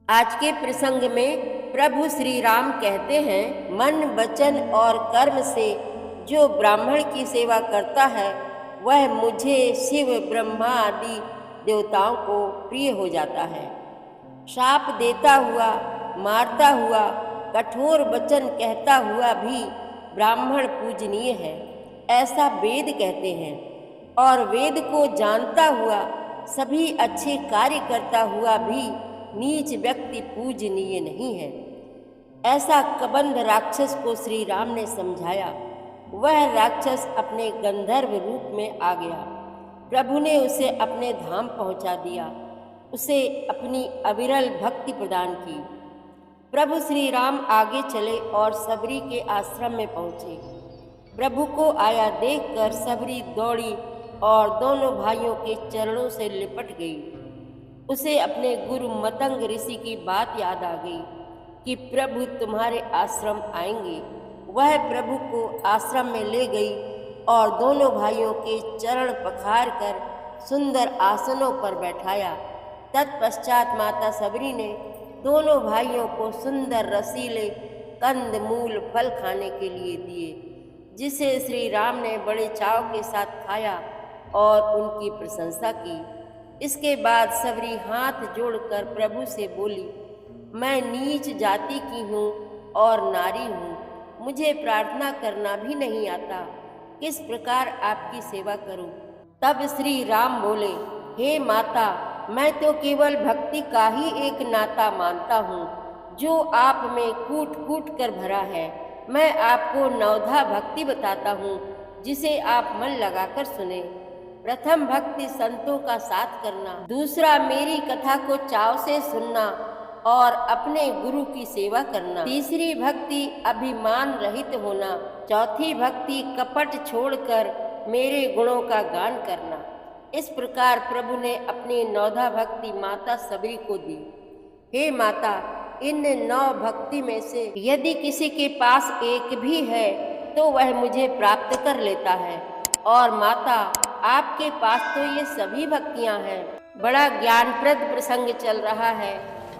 आज के प्रसंग में प्रभु श्री राम कहते हैं, मन वचन और कर्म से जो ब्राह्मण की सेवा करता है वह मुझे शिव ब्रह्मा आदि देवताओं को प्रिय हो जाता है। शाप देता हुआ, मारता हुआ, कठोर वचन कहता हुआ भी ब्राह्मण पूजनीय है, ऐसा वेद कहते हैं। और वेद को जानता हुआ, सभी अच्छे कार्य करता हुआ भी नीच व्यक्ति पूजनीय नहीं है। ऐसा कबंध राक्षस को श्री राम ने समझाया। वह राक्षस अपने गंधर्व रूप में आ गया। प्रभु ने उसे अपने धाम पहुंचा दिया, उसे अपनी अविरल भक्ति प्रदान की। प्रभु श्री राम आगे चले और सबरी के आश्रम में पहुंचे। प्रभु को आया देखकर सबरी दौड़ी और दोनों भाइयों के चरणों से लिपट गई। उसे अपने गुरु मतंग ऋषि की बात याद आ गई कि प्रभु तुम्हारे आश्रम आएंगे। वह प्रभु को आश्रम में ले गई और दोनों भाइयों के चरण पखार कर सुंदर आसनों पर बैठाया। तत्पश्चात माता सबरी ने दोनों भाइयों को सुंदर रसीले कंद मूल फल खाने के लिए दिए, जिसे श्री राम ने बड़े चाव के साथ खाया और उनकी प्रशंसा की। इसके बाद सबरी हाथ जोड़कर प्रभु से बोली, मैं नीच जाति की हूँ और नारी हूँ, मुझे प्रार्थना करना भी नहीं आता, किस प्रकार आपकी सेवा करूँ। तब श्री राम बोले, हे माता, मैं तो केवल भक्ति का ही एक नाता मानता हूँ जो आप में कूट कूट कर भरा है। मैं आपको नवधा भक्ति बताता हूँ जिसे आप मन लगाकर सुने। प्रथम भक्ति संतों का साथ करना, दूसरा मेरी कथा को चाव से सुनना और अपने गुरु की सेवा करना, तीसरी भक्ति अभिमान रहित होना, चौथी भक्ति कपट छोड़कर मेरे गुणों का गान करना। इस प्रकार प्रभु ने अपनी नौधा भक्ति माता सबरी को दी। हे माता, इन 9 भक्ति में से यदि किसी के पास एक भी है तो वह मुझे प्राप्त कर लेता है। और माता, आपके पास तो ये सभी भक्तियां हैं। बड़ा ज्ञानप्रद प्रसंग चल रहा है,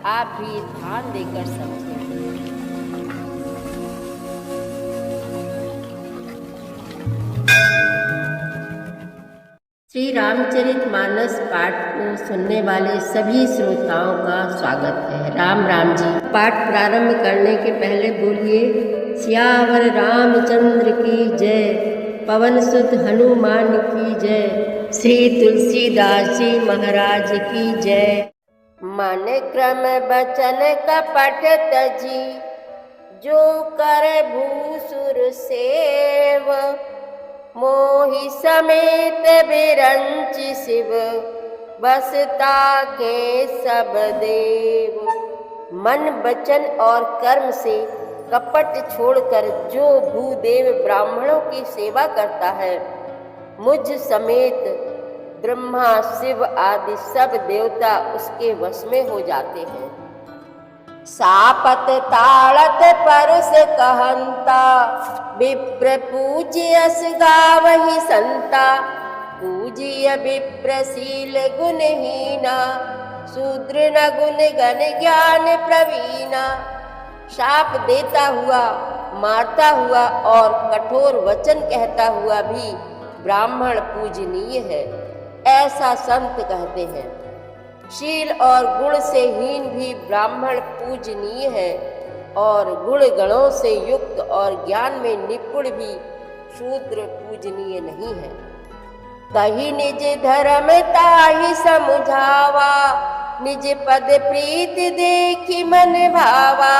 आप भी ध्यान देकर समझें। श्री रामचरितमानस पाठ को सुनने वाले सभी श्रोताओं का स्वागत है। राम राम जी। पाठ प्रारंभ करने के पहले बोलिए, सियावर रामचंद्र की जय, पवन सुत हनुमान की जय, श्री तुलसीदास जी महाराज की जय। मन क्रम बचन कपट तजी, जो कर भूसुर सेव, मोहि समेत बिरंच शिव, बसता के सब देव। मन वचन और कर्म से कपट छोड़कर जो भूदेव ब्राह्मणों की सेवा करता है, मुझ समेत ब्रह्मा शिव आदि सब देवता उसके वश में हो जाते हैं। सापत ताड़त परस कहंता, विप्र पूज्यस गावहि संता, पूज्य विप्रशील गुणहीना, शूद्र न गुण गण ज्ञान प्रवीणा। शाप देता हुआ, मारता हुआ और कठोर वचन कहता हुआ भी ब्राह्मण पूजनीय है, ऐसा संत कहते हैं। शील और गुण से हीन भी ब्राह्मण पूजनीय है और गुण गणों से युक्त और ज्ञान में निपुण भी शूद्र पूजनीय नहीं है। कही निज धर्म ताहि समुझावा, निज पद प्रीत देखि मन भावा,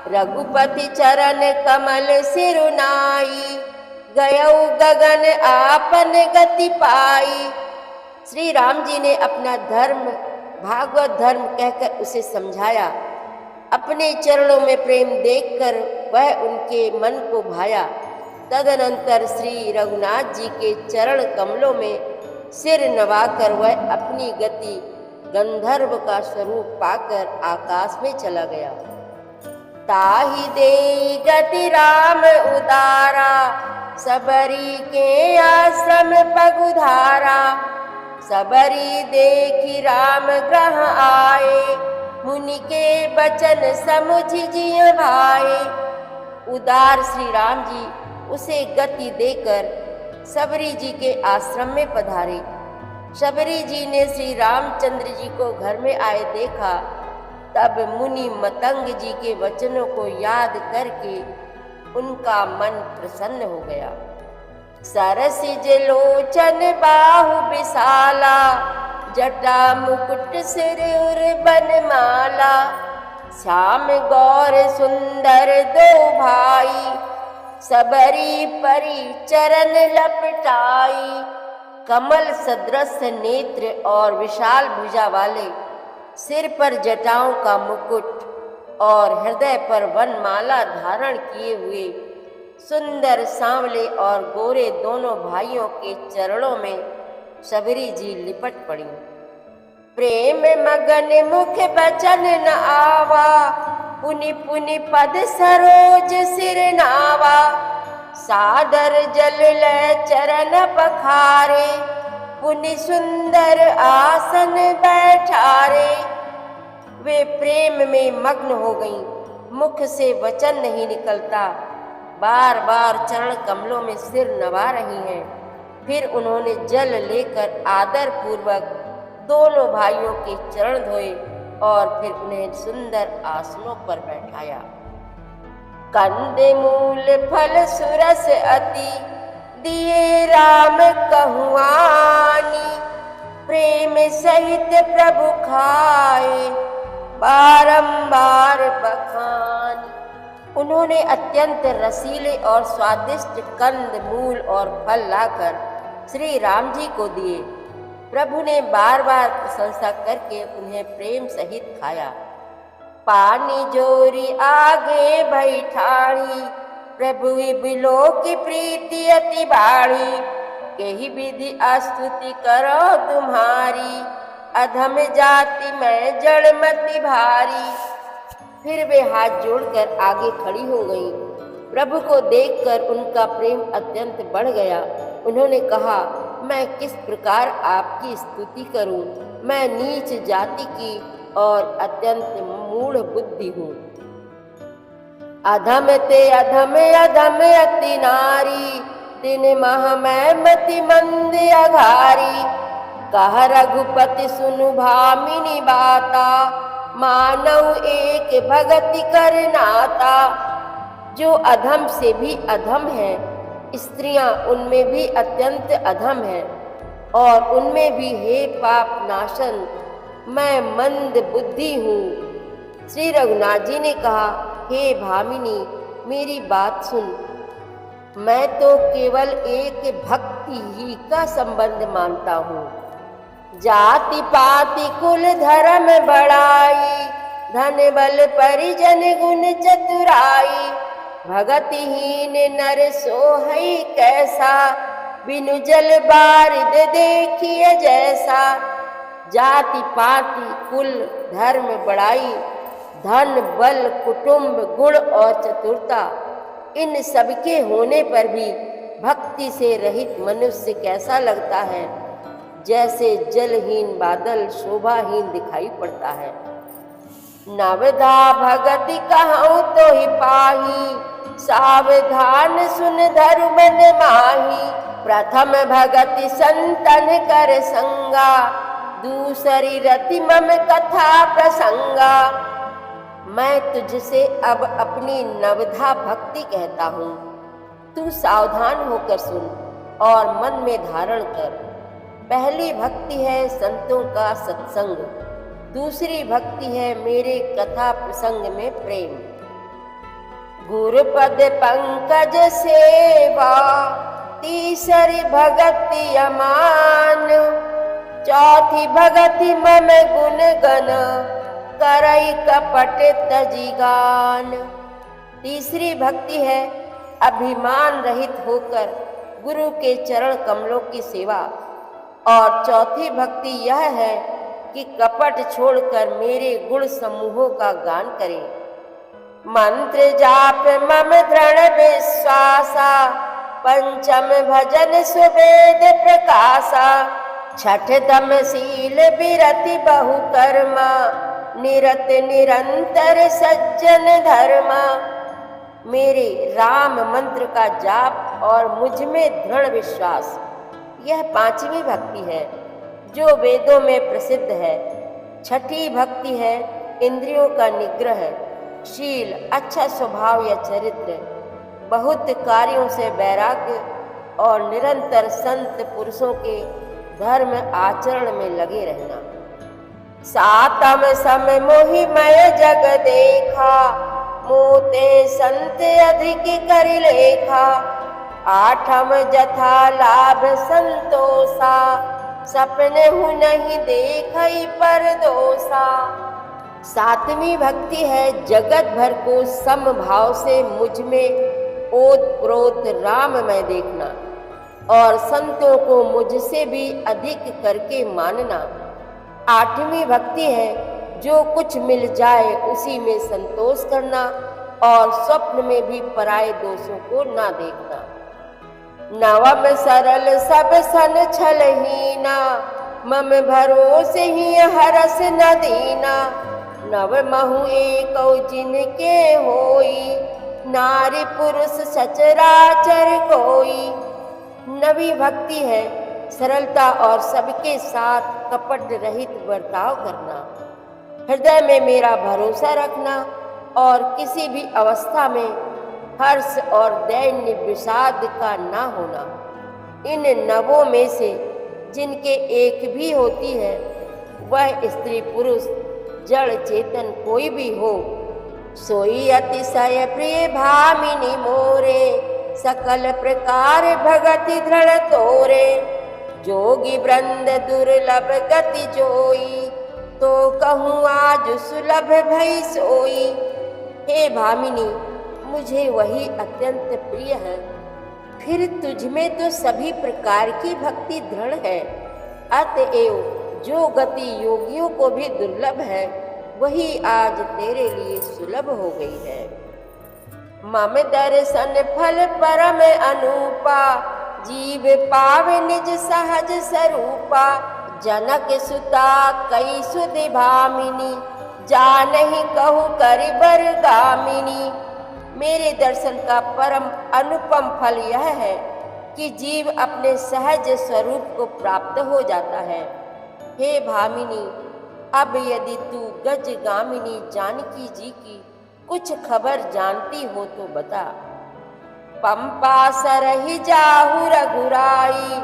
रघुपति चरण कमल सिरुनाई, गयौ गगन आपन गति पाई। श्री राम जी ने अपना धर्म भागवत धर्म कहकर उसे समझाया। अपने चरणों में प्रेम देखकर वह उनके मन को भाया। तदनंतर श्री रघुनाथ जी के चरण कमलों में सिर नवाकर वह अपनी गति गंधर्व का स्वरूप पाकर आकाश में चला गया। ताहि देई गति राम उदारा, सबरी के आश्रम पगुधारा। सबरी देखी राम ग्रह आए, मुनि के बचन समुझ जिय भाए। उदार श्री राम जी उसे गति देकर शबरी जी के आश्रम में पधारे। शबरी जी ने श्री रामचंद्र जी को घर में आए देखा, तब मुनि मतंग जी के वचनों को याद करके उनका मन प्रसन्न हो गया। सरसिज लोचन बाहु विशाला, जटा मुकुट सिर उर बनमाला। श्याम गौर सुंदर दो भाई, सबरी परी चरण लपटाई। कमल सदृश नेत्र और विशाल भुजा वाले, सिर पर जटाओं का मुकुट और हृदय पर वनमाला धारण किए हुए सुंदर सांवले और गोरे दोनों भाइयों के चरणों में शबरी जी लिपट पड़ी। प्रेम मगन मुख बचन न आवा, पुनि पुनि पद सरोज सिर नावा। सादर जल ले चरण पखारे, पुनि सुंदर आसन बैठारे। वे प्रेम में मग्न हो गईं, मुख से वचन नहीं निकलता, बार बार चरण कमलों में सिर नवा रही हैं। फिर उन्होंने जल लेकर आदर पूर्वक दोनों भाइयों के चरण धोए और फिर उन्हें सुंदर आसनों पर बैठाया। कंदे मूल फल सुरस अति, दिए राम कहुआनी। प्रेम सहित प्रभु खाए, बारंबार बखानी। उन्होंने अत्यंत रसीले और स्वादिष्ट कंद मूल और फल लाकर श्री राम जी को दिए। प्रभु ने बार बार प्रशंसा करके उन्हें प्रेम सहित खाया। पानी जोरी आगे बैठाड़ी, प्रभु बिलो की प्रीति अति बाढ़ी। केही विधि स्तुति करो तुम्हारी, अधम जाति में जड़मति भारी। फिर वे हाथ जोड़कर आगे खड़ी हो गईं। प्रभु को देखकर उनका प्रेम अत्यंत बढ़ गया। उन्होंने कहा, मैं किस प्रकार आपकी स्तुति करूं? मैं नीच जाति की और अत्यंत मूढ़ बुद्धि हूँ। अधम ते अधम अधम अति नारी, दिन मह मैं मति मंद अघारी। कह रघुपति सुनु भामिनी बाता, मानव एक भगति कर नाता। जो अधम से भी अधम है, स्त्रियां उनमें भी अत्यंत अधम है, और उनमें भी हे पाप नाशन मैं मंद बुद्धि हूँ। श्री रघुनाथ जी ने कहा, हे भामिनी मेरी बात सुन। मैं तो केवल एक भक्ति ही का संबंध मानता हूँ। जाति पाति कुल धर्म बढ़ाई, धन बल परिजन गुण चतुराई। भगतिहीन नर सोहई कैसा, बिनु जल बारिद देखिए जैसा। जाति पाति कुल धर्म बड़ाई, धन बल कुटुंब गुण और चतुरता, इन सबके होने पर भी भक्ति से रहित मनुष्य कैसा लगता है, जैसे जलहीन बादल शोभाहीन दिखाई पड़ता है। नवधा भगति कहूँ तो ही पाही, सावधान सुन धरु मन माही। प्रथम भगति संतन कर संगा, दूसरी रति मम कथा प्रसंगा। मैं तुझसे अब अपनी नवधा भक्ति कहता हूँ, तू सावधान होकर सुन और मन में धारण कर। पहली भक्ति है संतों का सत्संग, दूसरी भक्ति है मेरे कथा प्रसंग में प्रेम। गुरुपद पंकज सेवा, तीसरी भक्ति अमान। चौथी भक्ति मम गुण गण, करई कपट तजिगान। तीसरी भक्ति है अभिमान रहित होकर गुरु के चरण कमलों की सेवा, और चौथी भक्ति यह है कि कपट छोड़कर मेरे गुण समूहों का गान करें। मंत्र जाप मम दृढ़ विश्वासा, पंचम भजन सुवेद प्रकाशा। छठ दम शील विरति बहु कर्मा, निरत निरंतर सज्जन धर्मा। मेरे राम मंत्र का जाप और मुझ में दृढ़ विश्वास, यह पांचवी भक्ति है जो वेदों में प्रसिद्ध है। छठी भक्ति है इंद्रियों का निग्रह, शील, अच्छा स्वभाव या चरित्र, बहुत कार्यों से वैराग्य और निरंतर संत पुरुषों के धर्म आचरण में लगे रहना। सातम सम मोहि मय जग देखा, मोते संत अधिक कर लेखा। आठम जथा लाभ संतोषा, सपने हूँ नहीं देखई पर दोषा। सातवीं भक्ति है जगत भर को समभाव से मुझ में ओत प्रोत राममय देखना और संतों को मुझसे भी अधिक करके मानना। आठवीं भक्ति है जो कुछ मिल जाए उसी में संतोष करना और स्वप्न में भी पराये दोषों को ना देखना। नवम सरल सब सन छलहीना, मम भरोसे ही हरस न दीना। नव महु एकौ जिनके होई, नारी पुरुष सचराचर कोई। नवी भक्ति है सरलता और सबके साथ कपट रहित बर्ताव करना, हृदय में मेरा भरोसा रखना और किसी भी अवस्था में हर्ष और दैन्य विषाद का ना होना। इन नवों में से जिनके एक भी होती है, वह स्त्री पुरुष जड़ चेतन कोई भी हो, सोई अतिशय प्रिय भामिनी मोरे। सकल प्रकार भगति दृढ़ तोरे, जोगी वृंद दुर्लभ गति जोई। तो कहूँ आज सुलभ भई सोई। हे भामिनी, मुझे वही अत्यंत प्रिय है, फिर तुझ में तो सभी प्रकार की भक्ति दृढ़ है। अतएव जो गति योगियों को भी दुर्लभ है, वही आज तेरे लिए सुलभ हो गई है। मम दर्शन फल परम अनूपा, जीव पावे निज सहज स्वरूपा। जनक सुता कई सुधि भामिनी, जानहि कहु करिबर गामिनी। मेरे दर्शन का परम अनुपम फल यह है कि जीव अपने सहज स्वरूप को प्राप्त हो जाता है। हे भामिनी, अब यदि तू गजगामिनी जानकी जी की कुछ खबर जानती हो तो बता। पंपा सरहि जाहु रघुराई,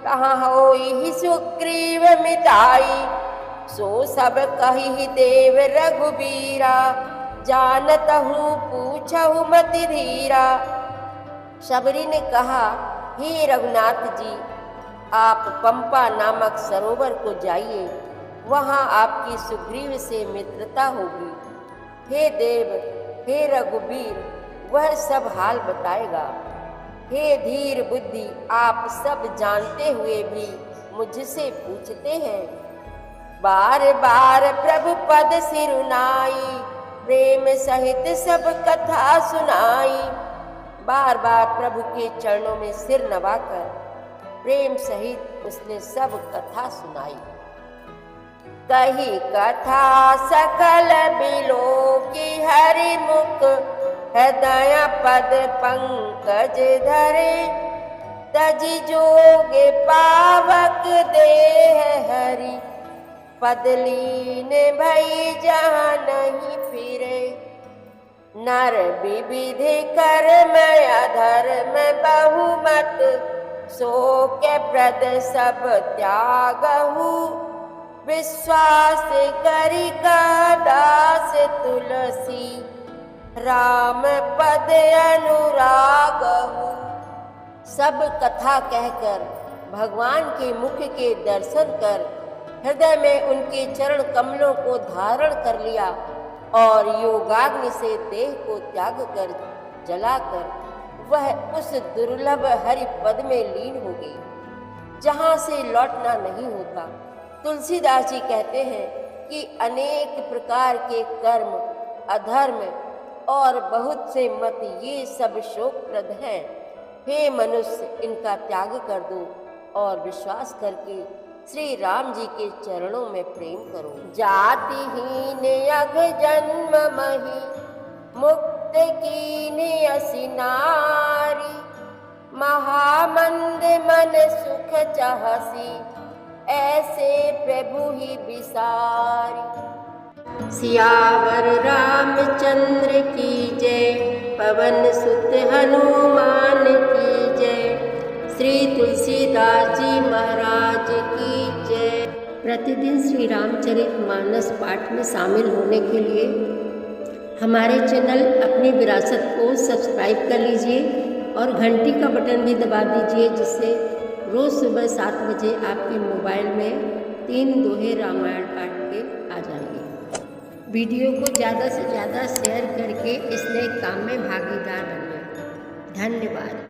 कहाँ होई सुग्रीव मिताई। सो सब कहि देव रघुबीरा, जानत हूँ पूछहु मति धीरा। शबरी ने कहा, हे रघुनाथ जी, आप पंपा नामक सरोवर को जाइए, वहाँ आपकी सुग्रीव से मित्रता होगी। हे देव, हे रघुबीर, वह सब हाल बताएगा। हे धीर बुद्धि, आप सब जानते हुए भी मुझसे पूछते हैं। बार बार प्रभु पद सिरुनाई, प्रेम सहित सब कथा सुनाई। बार बार प्रभु के चरणों में सिर नवाकर प्रेम सहित उसने सब कथा सुनाई। कही कथा सकल बिलो की हरि मुख, हृदय पद पंकज धरे। तजि जोगे पावक देह हरि, पद लीन भई जहाँ नहीं फिरे। नर विविधि कर्म अधर्म बहुमत, सो के प्रद सब त्यागहु। विश्वास करि का दास तुलसी, राम पद अनुरागहु। सब कथा कहकर भगवान के मुख के दर्शन कर हृदय में उनके चरण कमलों को धारण कर लिया और योगाग्नि से देह को त्याग कर जलाकर वह उस दुर्लभ हरि पद में लीन हो गई जहाँ से लौटना नहीं होता। तुलसीदास जी कहते हैं कि अनेक प्रकार के कर्म, अधर्म और बहुत से मत ये सब शोकप्रद हैं। हे मनुष्य, इनका त्याग कर दो और विश्वास करके श्री राम जी के चरणों में प्रेम करो। जातिहीन अघ जन्म मही मुक्त कीन असि नारी, महामंद मन सुख चाहसी ऐसे प्रभु ही बिसारी। सियावर रामचंद्र की जय, पवन सुत हनुमान की जय, श्री तुलसीदास जी महाराज की जय। प्रतिदिन श्री रामचरितमानस पाठ में शामिल होने के लिए हमारे चैनल अपनी विरासत को सब्सक्राइब कर लीजिए और घंटी का बटन भी दबा दीजिए, जिससे रोज़ सुबह 7 बजे आपके मोबाइल में 3 दोहे रामायण पाठ के आ जाएंगे। वीडियो को ज़्यादा से ज़्यादा शेयर करके इस नए काम में भागीदार बनिए। धन्यवाद।